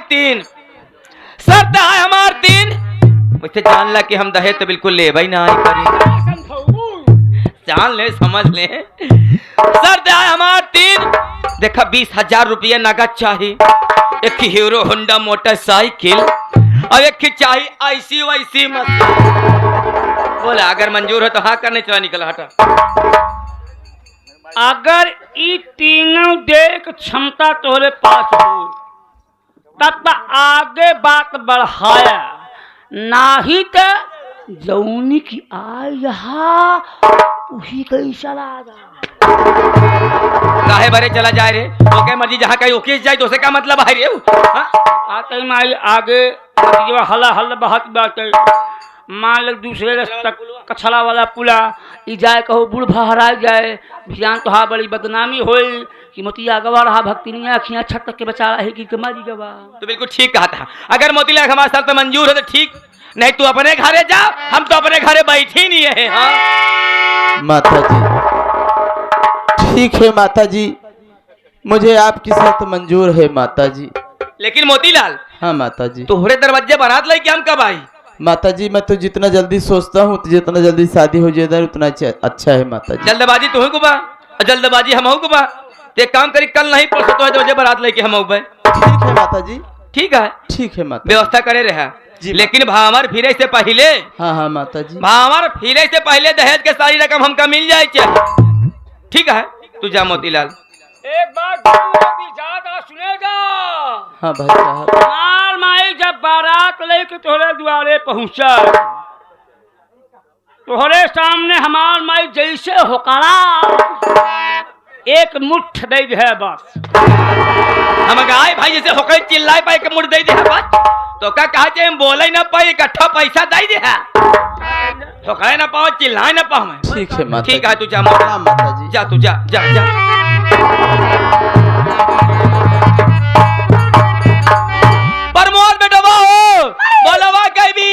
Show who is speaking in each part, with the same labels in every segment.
Speaker 1: तीन, शर्त है हमार तीन। मुझसे जान ला कि हम दहेज तो बिल्कुल ले भाई ना करें, जान ले समझ ले। शर्त है हमार तीन। देखा 20,000 रुपया नगद चाहिए, एक हीरो होंडा मोटरसाइकिल और एक चाहिए ऐसी वैसी मशीन। बोला अगर मंजूर हो तो हाँ करने, चला निकल हटा।
Speaker 2: अगर ई तीनों देख क्षमता तोरे पास हो तब आगे बात बढ़ाया, नाही तो जौनी की आई यहाँ उसी का इशारा
Speaker 1: काहे बारे चला जाए रे, ओके मर्जी जहाँ कहीं ओके जाए तो उसे क्या मतलब है रे?
Speaker 2: आते ही माई आगे हल्ला हल्ला बहुत बात है। मान लो दूसरे रास्ता कछला वाला पुला ई जाए कहो बूढ़ हरा जाए, भियान तो हाँ बड़ी बदनामी होई कि मोतिया गवा रहा भक्तिनिया अखियाँ छट तक के बचा रहा है कि कमारी गवा।
Speaker 1: तो बिल्कुल ठीक कहा था, अगर मोतीलाल हमारे साथ तो मंजूर है तो ठीक, नहीं तू अपने घरे जा, हम तो अपने घरे बैठे नहीं है। हाँ
Speaker 3: माता जी ठीक है माता जी, मुझे आपकी शर्त मंजूर है माता जी।
Speaker 1: लेकिन मोतीलाल,
Speaker 3: हाँ माता जी,
Speaker 1: तोहरे दरवाजे बारात लेके हम कब आई?
Speaker 3: माता जी मैं तो जितना जल्दी सोचता हूँ जितना जल्दी शादी हो जाए उतना अच्छा है माता जी।
Speaker 1: जल्दबाजी तू को बा और जल्दबाजी हम को बा, एक काम करी कल नहीं परसों तो दरवाजे बारात लेके हम आऊ।
Speaker 3: ठीक है माता जी,
Speaker 1: ठीक है,
Speaker 3: ठीक है माता
Speaker 1: व्यवस्था करे रहा
Speaker 3: जी।
Speaker 1: लेकिन भावर फिरे से पहले,
Speaker 3: हाँ हाँ माता जी,
Speaker 1: भावर फिरे से पहले दहेज के सारी रकम हमका मिल जाए चाहिए। ठीक है तू जा मोतीलाल।
Speaker 2: एक बात ज्यादा सुनेगा।
Speaker 3: हाँ भाई साहब।
Speaker 2: मार माई जब बारात लेके तोहरे द्वारे पहुंचा, तोहरे सामने हमार माई जैसे होकड़ा एक मुट्ठ दे दे बस।
Speaker 1: हम गाय भाई जैसे होकर चिल्लाए पाए के मुड़ दे दे बस, तो क्या कहा चाहिए हम बोले ना पाए इकट्ठा पैसा दे दे, होकर ना पाओ चिल्लाए ना पाओ।
Speaker 3: ठीक है माता,
Speaker 1: ठीक है तू जा
Speaker 3: माता जी,
Speaker 1: जा तू जा जा जा। प्रमोद बेटा बोलवा कह भी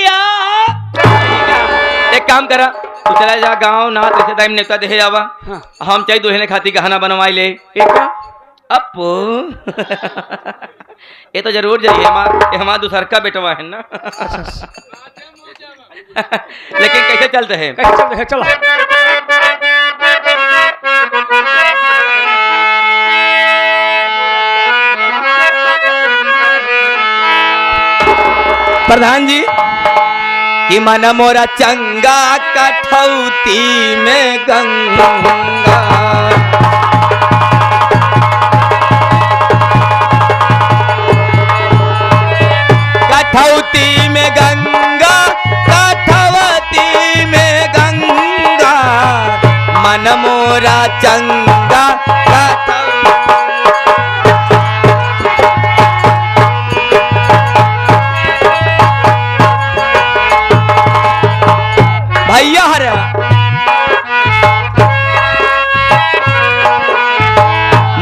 Speaker 1: एक काम करा, तू चला जा गाँव ना ऐसे टाइम नेता देखे जावा। हाँ। हम चाहिए दुल्हन खाती गहना बनवाई ले अपो। ये तो जरूर जाइए, हमारा दूसर का बेटवा है ना। लेकिन कैसे चलते हैं?
Speaker 2: कैसे चलते हैं? चलो
Speaker 1: प्रधान जी कि मन मोरा चंगा कठौती में गंगा, कठौती में गंगा, कठौती में गंगा, मन मोरा चंगा भैया हरा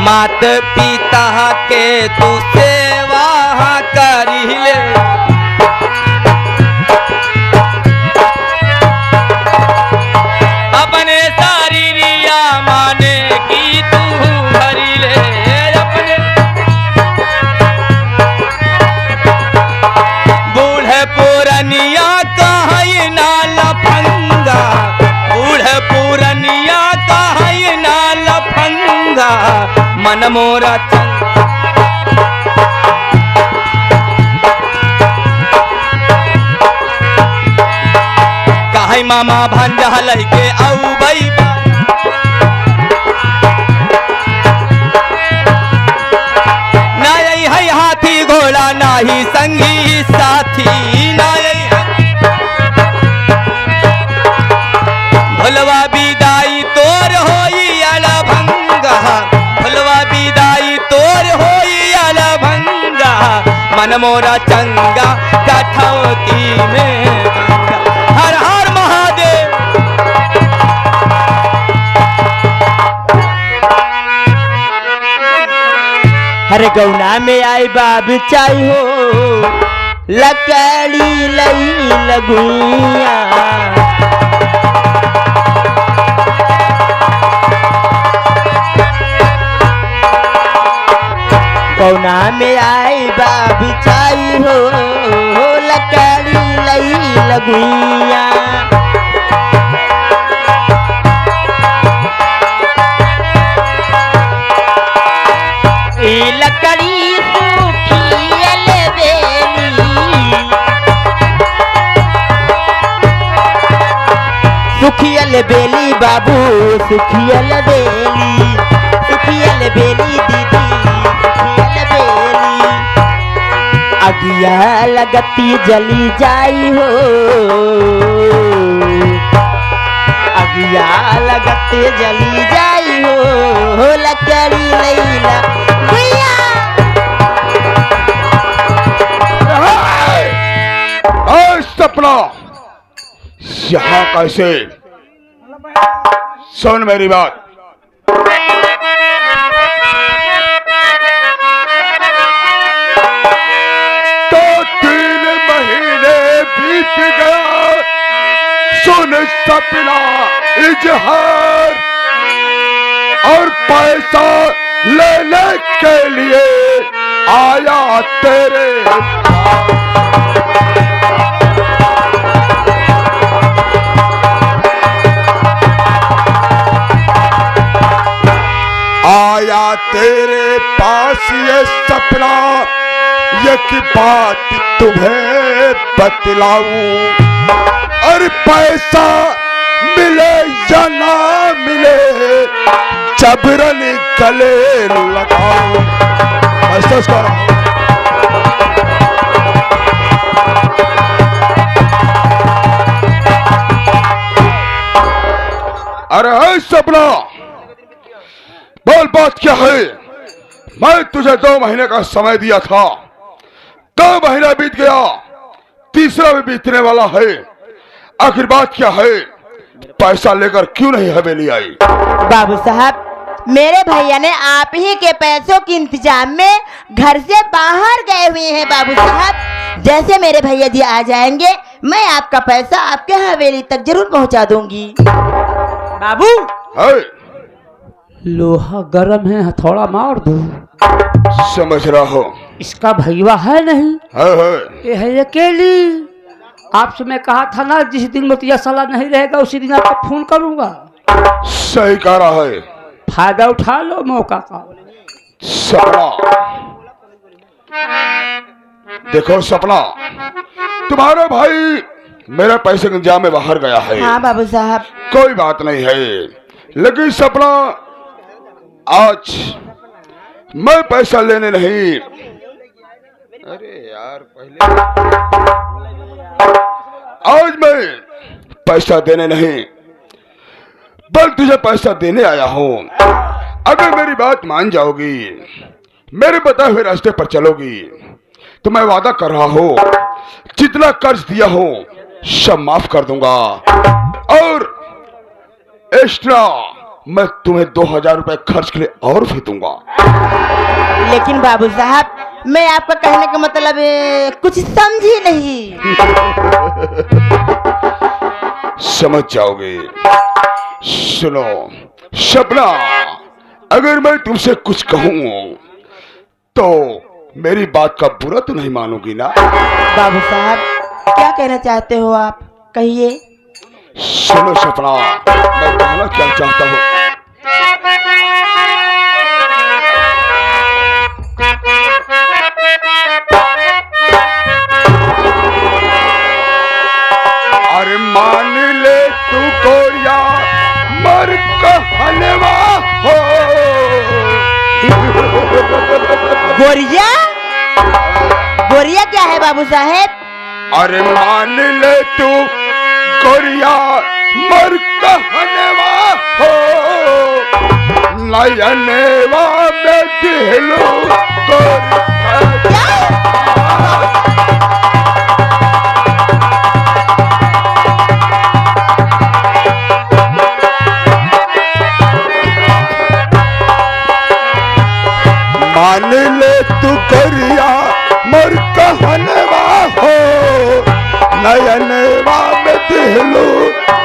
Speaker 1: मात पिता के तू सेवा करी ले, अपने सारी रिया माने की तू भरी ले, अपने बूढ़े पुरनिया कहीं ना लफंगा, बूढ़े पुरनिया कहीं ना लफंगा, मन मोरा कहीं मामा भांजा लहके औ बई ना है हाथी घोड़ा नाही संगी साथी, ना भुलवा विदाई तोर होई अलभंगा, भुलवा विदाई तोर होई अलभंगा, मन मोरा चंगा कठौती में गंगा। हर हर महादेव।
Speaker 3: हर गौना में आई बाब चाई हो लकड़ी लई लगुइया, पौना में आई बाबू छाई हो लकड़ी लई लगुइया। ए लकड़ी सूखियल बेली, सुखियल बेली बाबू सुखियल बेली, सुखियल बेली दीदी सुखियल बेली। अगिया लगती जली जाई हो, अगिया लगते जली जाई हो लकड़ी लैला भैया।
Speaker 4: सपना यहाँ कैसे? सुन मेरी बात। तो 3 महीने बीत गया, सुन सपना इजहार, और पैसा लेने के लिए आया तेरे आया तेरे पास ये सपना, एक बात तुम्हें बतलाऊं, और पैसा मिले या ना मिले जबरन गले लगाऊं। महसूस करो। अरे है सपना, बोल बात क्या है? मैं तुझे 2 महीने का समय दिया था, 2 महीना बीत गया, तीसरा भी बीतने वाला है। आखिर बात क्या है? पैसा लेकर क्यों नहीं हवेली आई?
Speaker 3: बाबू साहब, मेरे भैया ने आप ही के पैसों के इंतजाम में घर से बाहर गए हुए हैं बाबू साहब। जैसे मेरे भैया जी आ जाएंगे, मैं आपका पैसा आपके हवेली तक जरूर पहुंचा दूंगी। बाबू
Speaker 4: है?
Speaker 2: लोहा गरम है, हथौड़ा मार दो।
Speaker 4: समझ रहा हो?
Speaker 2: इसका भैया है नहीं,
Speaker 4: है।
Speaker 2: ये है अकेली। आपसे मैं कहा था ना, जिस दिन मोतिया साला नहीं रहेगा उसी दिन आपको फोन करूंगा।
Speaker 4: सही कह रहा है।
Speaker 2: फायदा उठा लो मौका का।
Speaker 4: सपना, देखो सपना, तुम्हारा भाई मेरे पैसे के इंतजाम में बाहर गया है।
Speaker 3: हाँ बाबू साहब।
Speaker 4: कोई बात नहीं है, लेकिन सपना आज मैं पैसा लेने नहीं, अरे यार पहले आज मैं पैसा देने नहीं, बल्कि तुझे पैसा देने आया हूं। अगर मेरी बात मान जाओगी, मेरे बताए हुए रास्ते पर चलोगी, तो मैं वादा कर रहा हूं जितना कर्ज दिया हूं सब माफ कर दूंगा, और एक्स्ट्रा मैं तुम्हें 2000 रुपए खर्च के लिए और भी दूंगा।
Speaker 3: लेकिन बाबू साहब, मैं आपका कहने का मतलब कुछ समझी नहीं।
Speaker 4: समझ जाओगे। सुनो सपना, अगर मैं तुमसे कुछ कहूं तो मेरी बात का बुरा तो नहीं मानोगी ना?
Speaker 3: बाबू साहब, क्या कहना चाहते हो आप? कहिए।
Speaker 4: सुनो सपना, मैं कहना क्या चाहता हूँ। अरे मान ले तू गोरिया मर कहलवा हो।
Speaker 3: गोरिया? गोरिया क्या है बाबू साहेब?
Speaker 4: अरे मान ले तू गोरिया मर कहलवा हो, नयनवा में दिलो मान ले तू गोरिया मर कहलवा हो, नयनवा में दिलो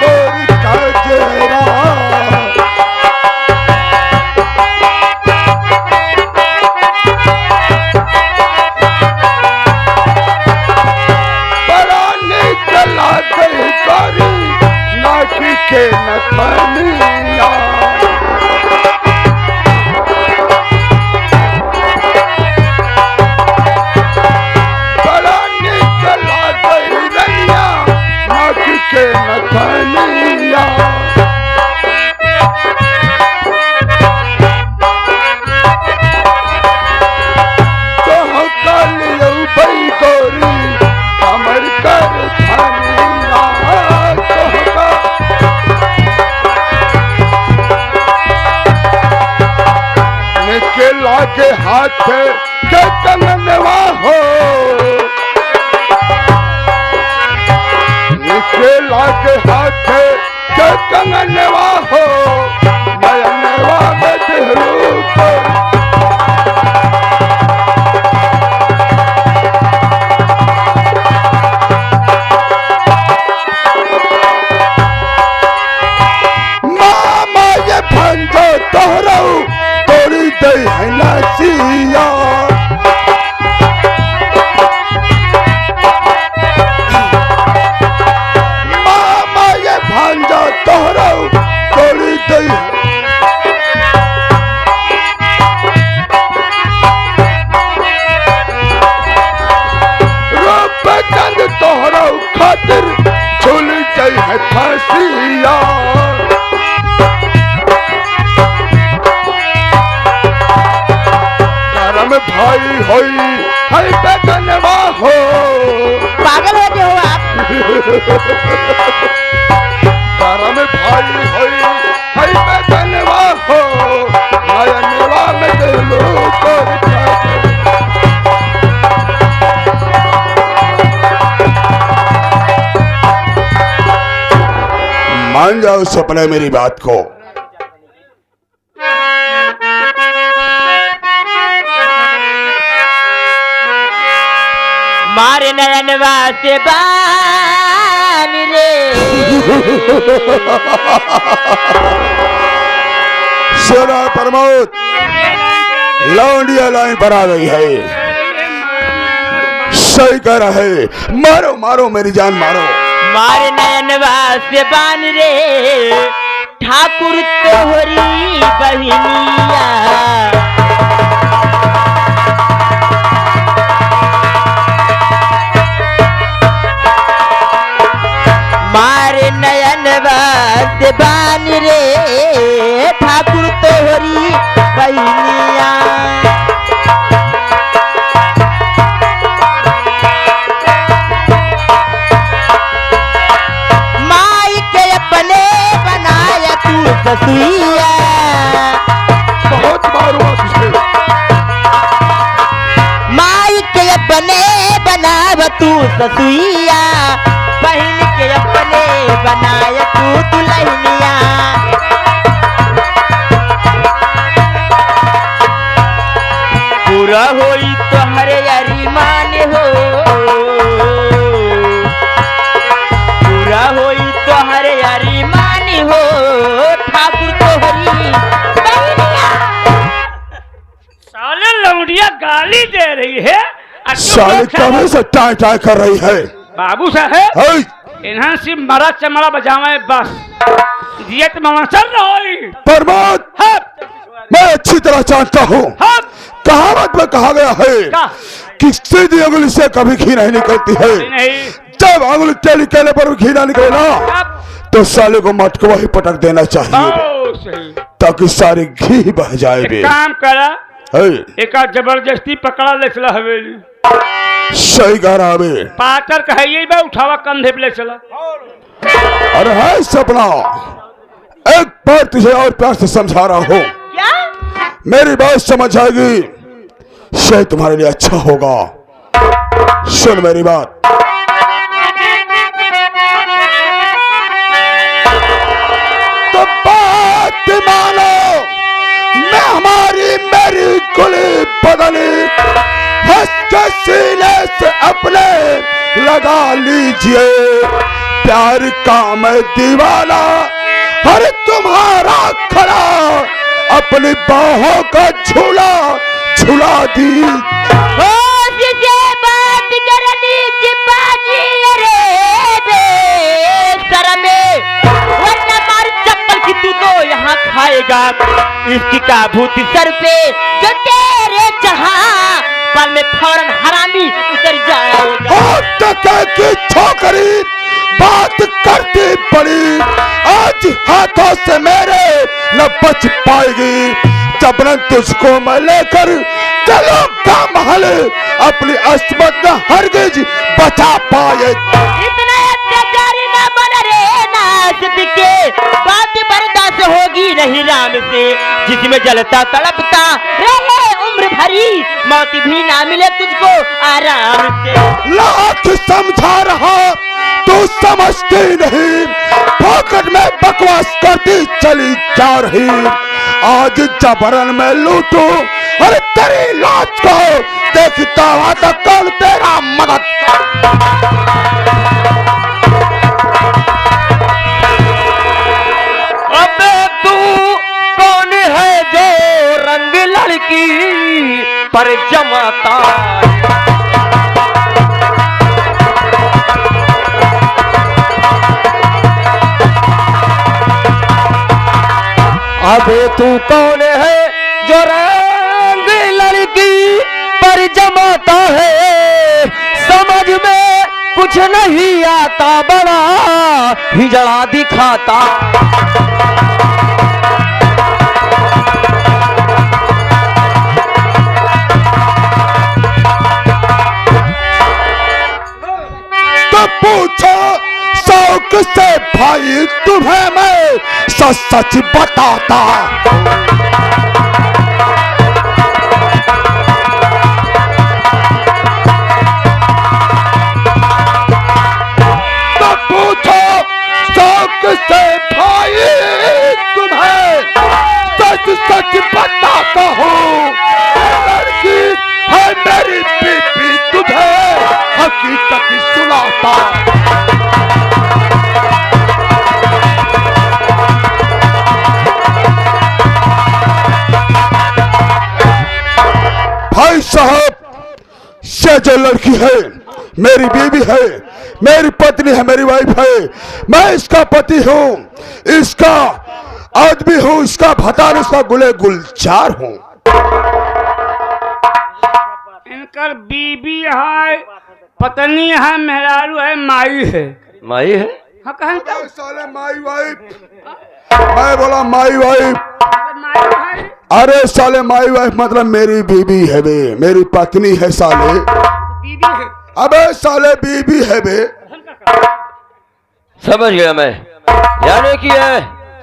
Speaker 4: गोरी का जेरा। हाथ के कंगनवा हो, इसके लागे हाथ के कंगनवा हो, नयनवा में देहरू को। मामा ये भंजो तोहरो तोड़ी दे है नसिया, मामा ये भंजो तोहरो तोड़ी दे। रूप चंद तोहरो खातिर झूल जाई है फांसिया, भाई होई हर बेगनवा हो।
Speaker 3: पागल हो गए हो आप।
Speaker 4: करम भाई होई हर बेगनवा हो, नयनवा में दिलो को। मान जाओ सपने मेरी बात को।
Speaker 3: मारे नयनवा से बान रे।
Speaker 4: सोना प्रमोद लौंडिया लाइन पर आ गई है, सही कह रहा है। मारो मारो मेरी जान मारो।
Speaker 3: मारे नयनवा से बान रे, ठाकुर तोहरी बहिनिया। मारे नयनवा से बान रे, ठाकुर तोहरी बहिनिया। माई के अपने बनाया तू ससुइया।
Speaker 4: बहुत मारो तुझे।
Speaker 3: माई के अपने बनाव तू ससुइया, बहन के अपने बनाया तू दुल्हनिया। पूरा होई तो हरे अरिमान हो, पूरा होई तो हरे अरिमान हो, ठाकुर तोहरी बहनिया।
Speaker 2: साले लौंडिया गाली दे रही है।
Speaker 4: साले कभी से टाई टाई कर रही है।
Speaker 2: बाबू साहेब
Speaker 4: है
Speaker 2: इन्हां से मरा चमड़ा बजावे बस जियत मामा चल रही।
Speaker 4: प्रमोद मैं अच्छी तरह जानता हूँ, कहावत में कहा गया है कि सीधी अंगुली से कभी घी नहीं निकलती है।
Speaker 2: नहीं
Speaker 4: जब अंगुली टेढ़ी कहने पर घी ना निकले ना, तो साले को मटकवा ही पटक देना चाहिए, ताकि सारी घी बह जाए।
Speaker 2: एक काम करा,
Speaker 4: है
Speaker 2: एक जबरदस्ती पकड़ा ले चला हवेली।
Speaker 4: सही कह रहा है।
Speaker 2: पाकर कहिए बा उठावा कंधे पे ले चला।
Speaker 4: अरे है सपना, एक बार तुझे और प्यार से समझा रहा हूँ,
Speaker 3: क्या?
Speaker 4: मेरी बात समझ आएगी, शायद तुम्हारे लिए अच्छा होगा। सुन मेरी बात। तो बात मानो, मैं हमारी मेरी कुली बदली हंस के सीने से अपने लगा लीजिए। प्यार का मैं दीवाना, अरे तुम्हारा खड़ा अपनी बाहों का झूला झूला दी।
Speaker 3: बात करनी चिपाजी रे बेशरमे, वरना मार चप्पल की तू तो यहाँ खाएगा। इसकी का भूत सर पे जो तेरे जहाँ पल में फौरन हरामी उतर जाएगा।
Speaker 4: की छोकरी बात करती पड़ी, आज हाथों से मेरे न बच पाएगी। जबरन तुझको मैं लेकर चलूंगा महल, अपनी अस्मत न हरगिज बचा पाए।
Speaker 3: इतना अत्याचारी ना बन रे नासत के, बात बर्दाश्त होगी नहीं राम से, जिसमें जलता तड़पता रहे उम्र भरी मौत भी ना मिले तुझको आराम से।
Speaker 4: लाख समझा रहा तू समझती नहीं, पॉकेट में बकवास करती चली जा रही। आज जबरन में लूटू और तेरी लाश को देखता हुआ तो कौन तेरा मदद।
Speaker 1: अबे तू कौन है जो रंग लड़की पर जमाता? अबे तू कौन है जो रंग लड़की पर जमाता है? समझ में कुछ नहीं आता, बड़ा हिजड़ा दिखाता।
Speaker 4: तो पूछो शौक से भाई तुम्हें मैं सच सच बताता। तो पूछो शौक से भाई तुम्हें सच सच बताता हूँ। लड़की है मेरी बीबी, तुझे हकीकत सुनाता। भाई साहब, ये जो लड़की है मेरी बीवी है, मेरी पत्नी है, मेरी वाइफ है। मैं इसका पति हूँ, इसका आदमी हूँ, इसका भतार, इसका गुले गुलजार हूँ।
Speaker 2: इनकर बीबी है, पत्नी है, मेहरारू है, माई है।
Speaker 1: माई है?
Speaker 2: हाँ कहें तो
Speaker 4: साले माई वाइफ, मैं बोला माई वाइफ।
Speaker 2: माई है।
Speaker 4: अरे साले माई वाइफ मतलब मेरी बीबी है बे, मेरी पत्नी है साले।
Speaker 2: बीबी है।
Speaker 4: अबे साले बीबी है बे।
Speaker 1: समझ गया मैं, यानी कि ये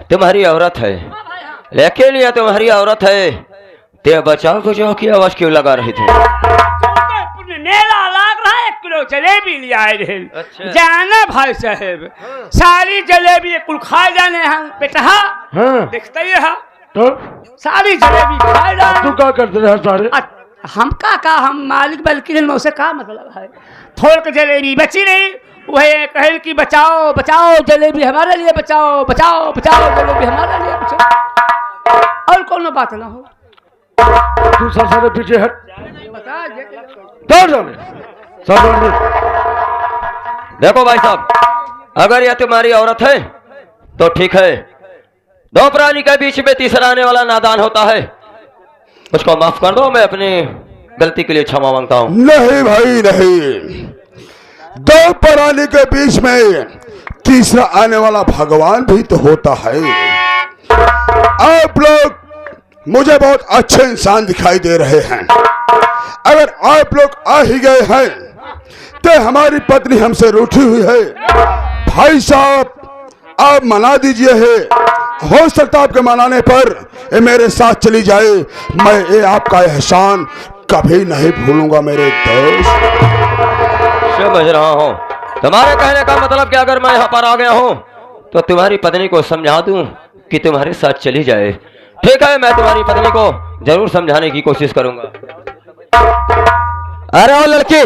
Speaker 1: तुम्हारी औरत है, लेकिन ये तुम्हारी औरत है। ते बचाओ बचाओ की आवाज क्यों लगा रही थी?
Speaker 2: मेला लाग रहा है, 1 किलो जलेबी ले आए रहे।
Speaker 1: अच्छा।
Speaker 2: जाना भाई साहब, सारी जलेबी कुल खा जाने हैं बेटा।
Speaker 5: हाँ,
Speaker 2: देखते ही है
Speaker 5: तो
Speaker 2: सारी जलेबी खा जाने।
Speaker 5: तू क्या करते रहे सारे?
Speaker 2: हम का हम मालिक बल्कि उसे का मतलब है? थोड़ के जलेबी बची नहीं, वही कहे कि बचाओ बचाओ जलेबी हमारे लिए, बचाओ बचाओ बचाओ जलेबी हमारे लिए, बचाओ। और कौन बात ना हो।
Speaker 5: तू सर सारे पीछे हट,
Speaker 2: बता
Speaker 5: दौड़ जाने सब।
Speaker 1: देखो भाई साहब, अगर यह तुम्हारी औरत है तो ठीक है। दो प्राणी के बीच में तीसरा आने वाला नादान होता है। उसको माफ कर दो, मैं अपनी गलती के लिए क्षमा मांगता हूँ।
Speaker 4: नहीं भाई नहीं, दो प्राणी के बीच में तीसरा आने वाला भगवान भी तो होता है। आप लोग मुझे बहुत अच्छे इंसान दिखाई दे रहे हैं। अगर आप लोग आ ही गए हैं तो हमारी पत्नी हमसे रूठी हुई है। भाई साहब आप मना दीजिए है, हो सकता आपके मनाने पर ये मेरे साथ चली जाए। मैं ये आपका एहसान कभी नहीं भूलूंगा मेरे दोस्त।
Speaker 1: समझ रहा हूँ तुम्हारे कहने का मतलब कि अगर मैं यहाँ पर आ गया हूँ तो तुम्हारी पत्नी को समझा दूं कि तुम्हारे साथ चली जाए। ठीक है, मैं तुम्हारी पत्नी को जरूर समझाने की कोशिश करूंगा। अरे ओ लड़की,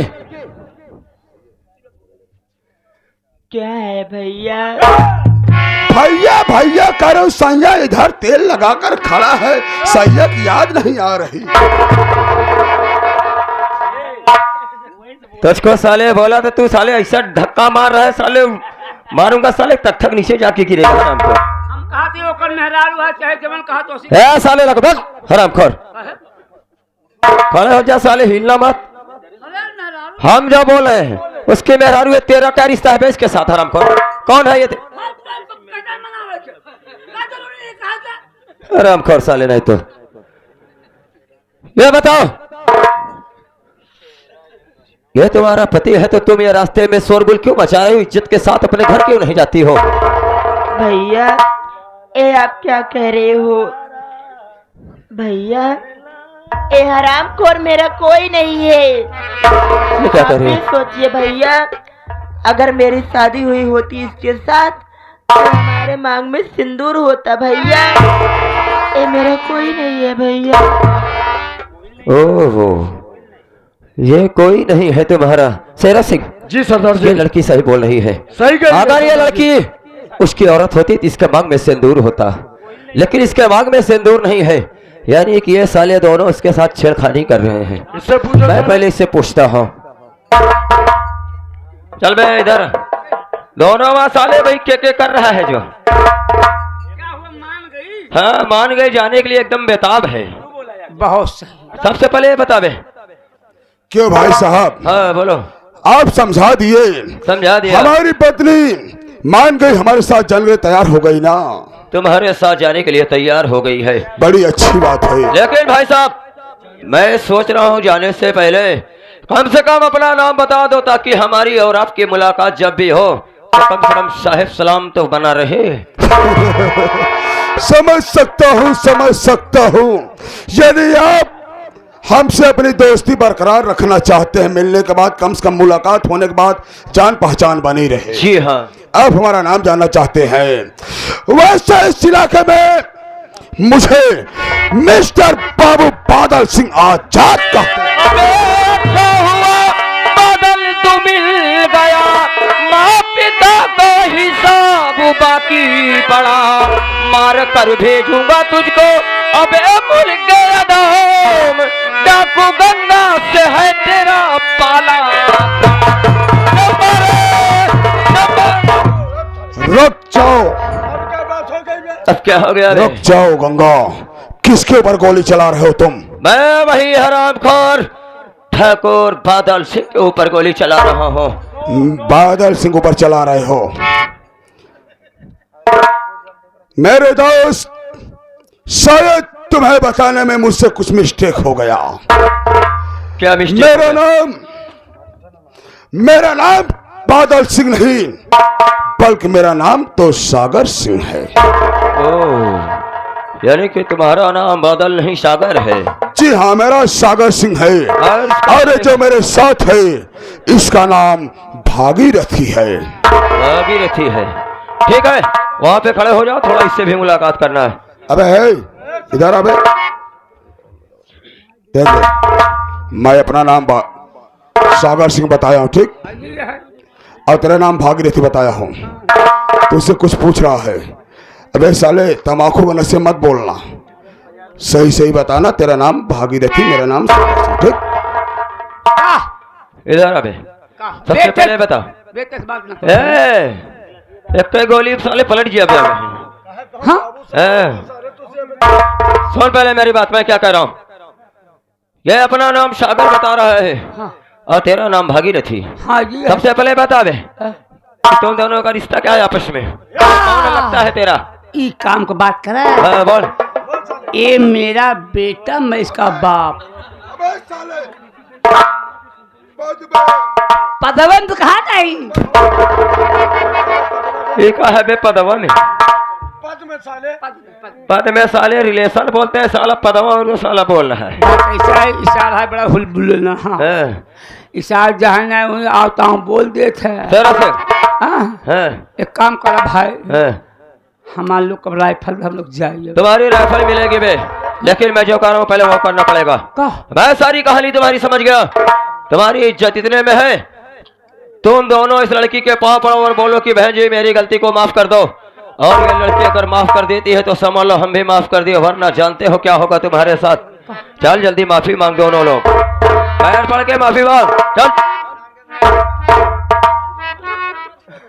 Speaker 3: क्या है भैया?
Speaker 4: भैया भैया करो, सैया इधर तेल लगाकर खड़ा है, सैया की याद नहीं आ रही।
Speaker 1: तुझको साले बोला तो तू साले ऐसा धक्का मार रहा है, साले मारूंगा साले तक नीचे जाके गिरेगा हमको।
Speaker 2: हम कहा थे ओकर मेहरारू है, चाहे जवन कहा तो उसी।
Speaker 1: ए साले लगभग हरामखोर, खड़े हो जा साले, हिलना मत। हम जो बोल रहे हैं उसके मेहरारू है, तेरा क्या रिश्ता है इसके साथ? हरामखोर कौन है ये? हरामखोर साले, नहीं तो ये बताओ, ये तुम्हारा पति है तो तुम ये रास्ते में शोरगुल क्यों मचा रहे हो? इज्जत के साथ अपने घर क्यों नहीं जाती हो?
Speaker 3: भैया ये आप क्या कह रहे हो? भैया ए हरामखोर मेरा कोई नहीं है।
Speaker 1: ये क्या कर रही
Speaker 3: आप
Speaker 1: है?
Speaker 3: भी सोचिए भैया, अगर मेरी शादी हुई होती इसके साथ तो हमारे मांग में सिंदूर होता भैया। ये मेरा कोई नहीं है भैया।
Speaker 6: ओहो, ये कोई नहीं है तुम्हारा। शेरा सिंह,
Speaker 5: जी सरदार
Speaker 6: ये
Speaker 5: जी।
Speaker 6: लड़की सही बोल रही है।
Speaker 5: सही कह रही है,
Speaker 6: अगर ये
Speaker 5: सरदार जी।
Speaker 6: लड़की उसकी औरत होती तो इसके मांग में सिंदूर होता, लेकिन इसके मांग में सिंदूर नहीं है। यानी कि ये साले दोनों इसके साथ छेड़खानी कर रहे हैं।
Speaker 5: इससे पूछो
Speaker 6: मैं
Speaker 5: सर।
Speaker 6: पहले इससे पूछता हूँ। चल बे इधर, दोनों वहाँ साले भाई के कर रहा है जो।
Speaker 2: क्या हुआ, मान गई?
Speaker 6: हाँ, मान गए, जाने के लिए एकदम बेताब है।
Speaker 2: बहुत सही।
Speaker 6: सबसे पहले ये बतावे।
Speaker 4: क्यों भाई साहब,
Speaker 6: हाँ बोलो।
Speaker 4: आप समझा दिए।
Speaker 6: समझा दिया।
Speaker 4: हमारी पत्नी मान गई, हमारे साथ चलने के लिए तैयार हो गई ना।
Speaker 6: तुम्हारे साथ जाने के लिए तैयार हो गई है।
Speaker 4: बड़ी अच्छी बात है।
Speaker 6: लेकिन भाई साहब, मैं सोच रहा हूँ जाने से पहले कम से कम अपना नाम बता दो, ताकि हमारी और आपकी मुलाकात जब भी हो तो कम से कम साहिब सलाम तो बना रहे।
Speaker 4: समझ सकता हूँ। यदि आप हमसे अपनी दोस्ती बरकरार रखना चाहते हैं, मिलने के बाद कम से कम मुलाकात होने के बाद जान पहचान बनी रहे।
Speaker 6: जी हाँ।
Speaker 4: आप हमारा नाम जानना चाहते हैं। वैसे इस इलाके में मुझे मिस्टर बाबू बादल सिंह आजाद कहते हैं।
Speaker 6: अबे क्या हुआ, बादल तू मिल गया, माँ पिता का हिसाब बाकी पड़ा, मार कर भेजूंगा तुझको, अबे मुल गया दाम, डाकू गंगा से है तेरा पाला।
Speaker 4: रुक जाओ,
Speaker 6: अब क्या हो गया रे?
Speaker 4: रुक जाओ गंगा, किसके ऊपर गोली चला रहे हो तुम?
Speaker 6: मैं वही हरामखोर ठाकुर बादल सिंह के ऊपर गोली चला रहा हूँ।
Speaker 4: बादल सिंह ऊपर चला रहे हो? मेरे दोस्त, शायद तुम्हें बताने में मुझसे कुछ मिस्टेक हो गया।
Speaker 6: क्या मिस्टेक?
Speaker 4: मेरा नाम बादल सिंह नहीं, बल्कि मेरा नाम तो सागर सिंह है।
Speaker 6: ओह, यानी कि तुम्हारा नाम बादल नहीं सागर है।
Speaker 4: जी हाँ, मेरा सागर सिंह है। और जो मेरे साथ है, इसका नाम भागीरथी है।
Speaker 6: भागीरथी है। ठीक है, वहाँ पे खड़े हो जाओ, थोड़ा इससे भी मुलाकात करना है।
Speaker 4: अबे है, इधर अबे देख ले, मैं अपना नाम सागर सिंह बताया हूँ, ठीक, और तेरा नाम भागीरथी बताया हूँ। तुझसे कुछ पूछ रहा है। अबे साले, तमाकू का नशे मत बोलना, सही सही बताना। तेरा नाम भागीरथी, मेरा नाम सागर सिंह, ठीक?
Speaker 6: इधर अबे, सबसे पहले बता। एक गोली साले पलट गया। सुन पहले मेरी बात, मैं क्या कह रहा हूँ। ये अपना नाम सागर बता रहा है, और तेरा नाम भागीरथी।
Speaker 2: हाँ जी।
Speaker 6: सबसे पहले बता दे, तुम दोनों का रिश्ता क्या है आपस में? कौन लगता है तेरा?
Speaker 2: ई काम को बात करा।
Speaker 6: हाँ बोल।
Speaker 2: ये मेरा बेटा, मैं इसका बाप। पदवंत कहा नहीं।
Speaker 6: ये कहा है बे पदवन? पद में साले रिलेशन बोलते हैं, साला पदवा और वो साला बोल रहा है।
Speaker 2: ऐसा इशारा है, बड़ा हुलबुल ना। हाँ, इशारा जहाँ नहीं आता हूँ बोल देते हैं।
Speaker 6: तेरा से
Speaker 2: हाँ, एक काम करा भाई, हमारे लोग कब राइफल हम लोग जाइए।
Speaker 6: तुम्हारी राइफल मिलेगी बे, लेकिन मैं जो कह रहा हूँ पहले वो करना पड़ेगा। मैं सारी कहानी तुम्हारी समझ गया। तुम्हारी इज्जत इतने में है, तुम दोनों इस लड़की के पाँव पड़ो और बोलो कि बहन जी मेरी गलती को माफ कर दो, और ये लड़की अगर माफ कर देती है तो समझ लो हम भी माफ कर दिए, वरना जानते हो क्या होगा तुम्हारे साथ। चल जल्दी माफी मांग दोनों लोग, पैर पड़ के माफी मांग, चल।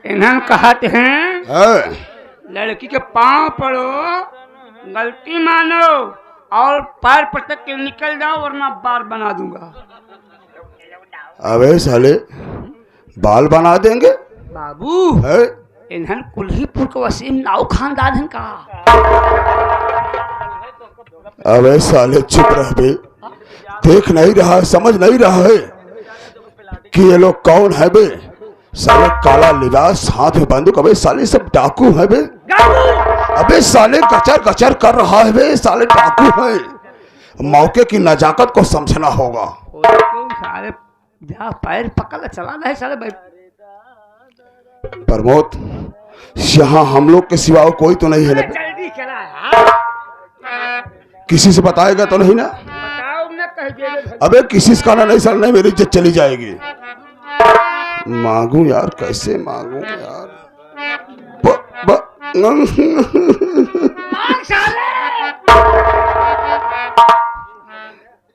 Speaker 2: इन्हें कहते हैं लड़की के पाँव पड़ो, गलती मानो और पैर पटक के निकल जाओ, वरना बाल बना दूंगा।
Speaker 4: अबे साले, बाल बना देंगे
Speaker 2: बाबू।
Speaker 4: है?
Speaker 2: इन्हन कुल्हीपुर के वसीम नाव खानदान है का।
Speaker 4: अबे साले चुप रह बे, देख नहीं रहा है, समझ नहीं रहा है कि ये लोग कौन है बे? साले काला लिबास, हाथ में बंदूक, अबे साले सब डाकू है बे। अबे साले कचर कचर कर रहा है बे, साले डाकू है। मौके की नजाकत को समझना होगा।
Speaker 2: क्यों सारे जा पैर पकड़ चला रहे सारे भाई।
Speaker 4: प्रमोद, यहाँ हम लोग के सिवा कोई तो नहीं है ना?
Speaker 2: जल्दी चला यार,
Speaker 4: किसी से बताएगा तो नहीं ना?
Speaker 2: बताओ ना कह दे।
Speaker 4: अबे किसी से कहना नहीं, सर नहीं, मेरी इज्जत चली जाएगी। मांगू यार, कैसे मांगू यार?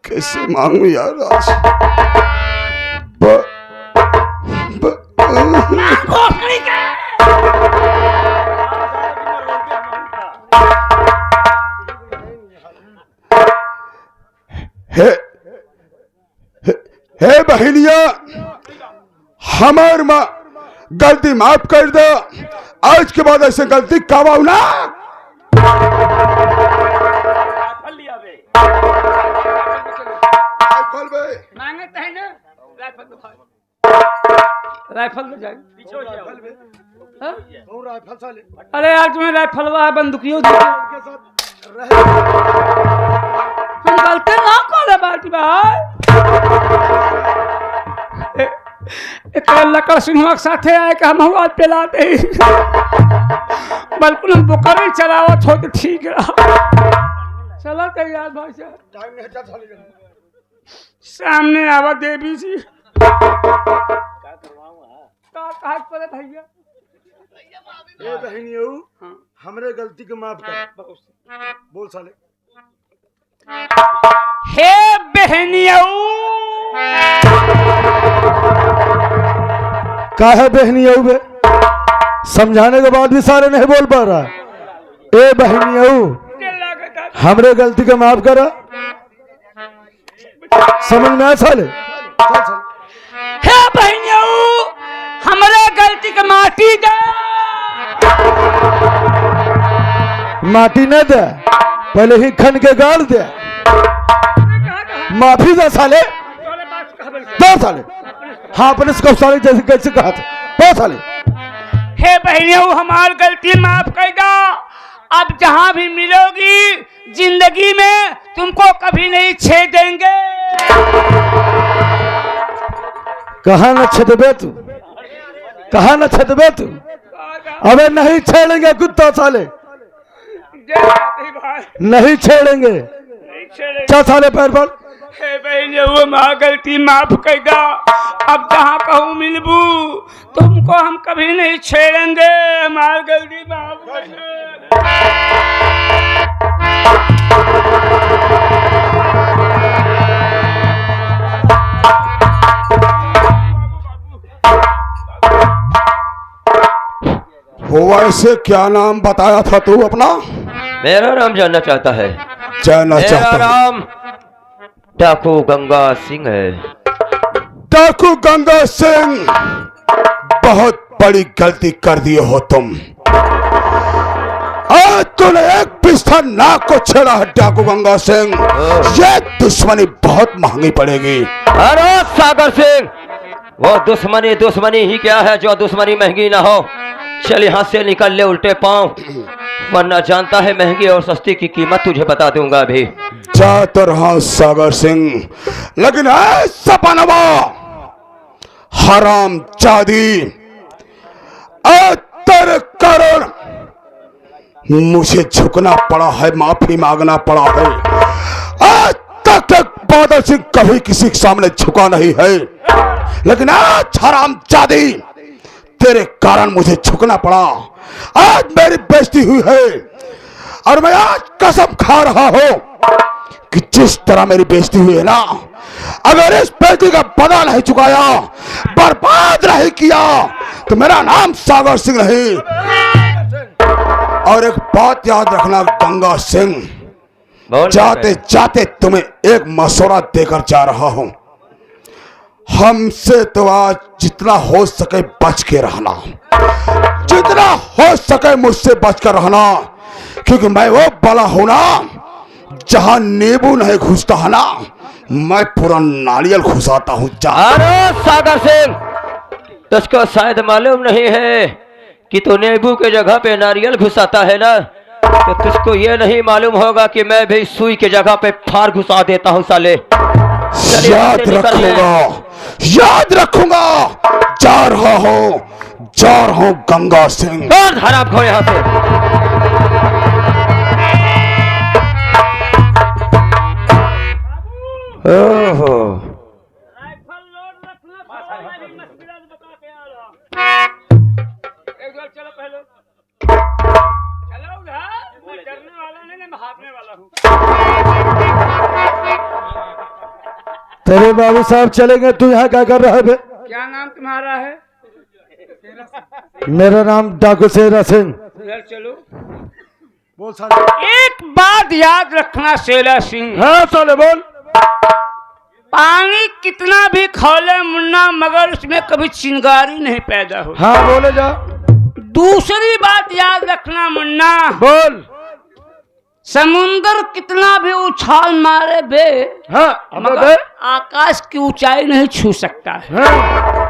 Speaker 4: कैसे मांगू यार आज? हे बहनिया, हमार माँ गलती माफ कर दो। आज के बाद ऐसे गलती कबाऊ ना।
Speaker 2: मांगते हैं ना राइफल में जाए। अरे यार तुम्हें राइफलवा है, बंदूकियों हम गलती ना करे बाटी भाई। एक लकड़ सिंह साथे आए कि हम आज पिला दे, बल्कि हम बुकर चलावत हो तो ठीक रहा। चला तैयार भाई साहब, सामने आवा देवी जी। भैया
Speaker 5: ए बहनियों, हमरे गलती के माफ कर। बोल साले।
Speaker 2: हे बहनियों,
Speaker 5: का है बहनियों बे? समझाने के बाद भी सारे नहीं बोल पा रहा। ए बहनियों, हमरे गलती के माफ करा। समझ में आया साले?
Speaker 2: हे बहनियों, हमरे गलती के माटी दे।
Speaker 5: माटी न दे, पहले ही खन के गाड़ दे। माफी दे साले। दो साले। हाँ, अपने इसको साले जैसे कैसे कहा था। दो साले।
Speaker 2: हे बहनियों, हमारी गलती माफ कर दो। अब जहाँ भी मिलोगी जिंदगी में तुमको कभी नहीं छेदेंगे।
Speaker 5: कहा न छेदबे तू? कहा न छेदबे तू? अबे नहीं छेड़ेंगे कुत्ता साले, नहीं छेड़ेंगे। चल साले पैर पर।
Speaker 2: हे बहनियों, हमारी गलती माफ कर दो। अब जहाँ कहूँ मिलबू तुमको हम कभी नहीं छेड़ेंगे। हमारी गलती माफ कर दो।
Speaker 4: हुआ ऐसे क्या नाम बताया था तू अपना?
Speaker 6: मेरा नाम जानना चाहता है?
Speaker 4: जानना
Speaker 6: मेरा
Speaker 4: चाहता
Speaker 6: नाम डाकू गंगा सिंह है।
Speaker 4: डाकू गंगा सिंह, बहुत बड़ी गलती कर दिए हो तुम। आज तूने एक पिस्टल नाक को छेड़ा है डाकू गंगा सिंह। ये दुश्मनी बहुत महंगी पड़ेगी।
Speaker 6: अरे सागर सिंह, वो दुश्मनी दुश्मनी ही क्या है जो दुश्मनी महंगी ना हो। चल यहाँ से निकल ले उल्टे पांव, वरना जानता है महंगी और सस्ती की कीमत तुझे बता दूंगा अभी।
Speaker 4: जा तो रहा सागर सिंह, लेकिन सपनवा हराम जादी, तेरे कारण मुझे झुकना पड़ा है, माफी मांगना पड़ा है। आज तक बादल सिंह कभी किसी के सामने झुका नहीं है, लेकिन आज हराम जादी तेरे कारण मुझे झुकना पड़ा। आज मेरी बेइज्जती हुई है और मैं आज कसम खा रहा हूं कि जिस तरह मेरी बेइज्जती हुई है ना, अगर इस बेइज्जती का बदला नहीं चुकाया, बर्बाद नहीं किया, तो मेरा नाम सागर सिंह नहीं। और एक बात याद रखना गंगा सिंह, जाते जाते तुम्हें एक मशवरा देकर जा रहा हूं। हमसे तो आज जितना हो सके बच के रहना, जितना हो सके मुझसे बच कर रहना, क्योंकि मैं वो बला हूं ना, जहां नींबू नहीं घुसता है ना, मैं पूरा नारियल घुसाता हूं।
Speaker 6: अरे सागर सिंह, तुझको शायद मालूम नहीं है कि तू नींबू के जगह पे नारियल घुसाता है ना। तो तुझको ये नहीं मालूम होगा कि मैं भी सुई की जगह पे फार घुसा देता हूँ साले। चलिए,
Speaker 4: याद
Speaker 6: हमसे निकल ले।
Speaker 4: रखूंगा, याद रखूंगा। जा रहा हूँ गंगा सिंह।
Speaker 6: और हराम खो यहाँ से। ओहो,
Speaker 2: राइफल लोड रखना, सारी मशकिलात बता के आ रहा। एक बार चलो पहले। चलो उधर, मैं डरने वाला नहीं, मैं भागने वाला हूँ।
Speaker 5: तेरे बाबू साहब चलेंगे, तू यहाँ क्या कर रहा है बे?
Speaker 2: क्या नाम तुम्हारा है?
Speaker 5: मेरा नाम डाकू शेरा सिंह।
Speaker 2: उधर चलो।
Speaker 5: बोल साले।
Speaker 2: एक बात याद रखना शेरा सिंह,
Speaker 5: हाँ साले बोल।
Speaker 2: पानी कितना भी खौले मुन्ना, मगर उसमें कभी चिंगारी नहीं पैदा हो।
Speaker 5: हाँ बोले जा।
Speaker 2: दूसरी बात याद रखना मुन्ना,
Speaker 5: बोल।
Speaker 2: समुंदर कितना भी उछाल मारे बे,
Speaker 5: हाँ अब
Speaker 2: मगर
Speaker 5: बे।
Speaker 2: आकाश की ऊंचाई नहीं छू सकता है।
Speaker 5: हाँ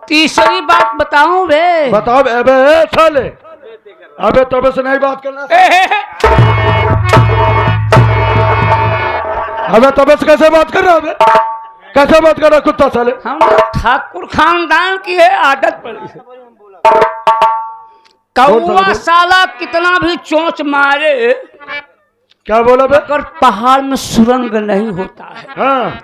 Speaker 2: तीसरी बात बताऊं बे,
Speaker 5: बताओ बे। अबे साले, अबे तबे से नहीं बात करना। अबे तबे से कैसे बात कर रहा है? कैसे बात कर रहा कुत्ता साले?
Speaker 2: हम लोग ठाकुर खानदान की है, आदत पड़ी है। कौवा साला कितना भी चोंच मारे,
Speaker 5: क्या बोला बे?
Speaker 2: मगर पहाड़ में सुरंग नहीं होता है।
Speaker 5: हाँ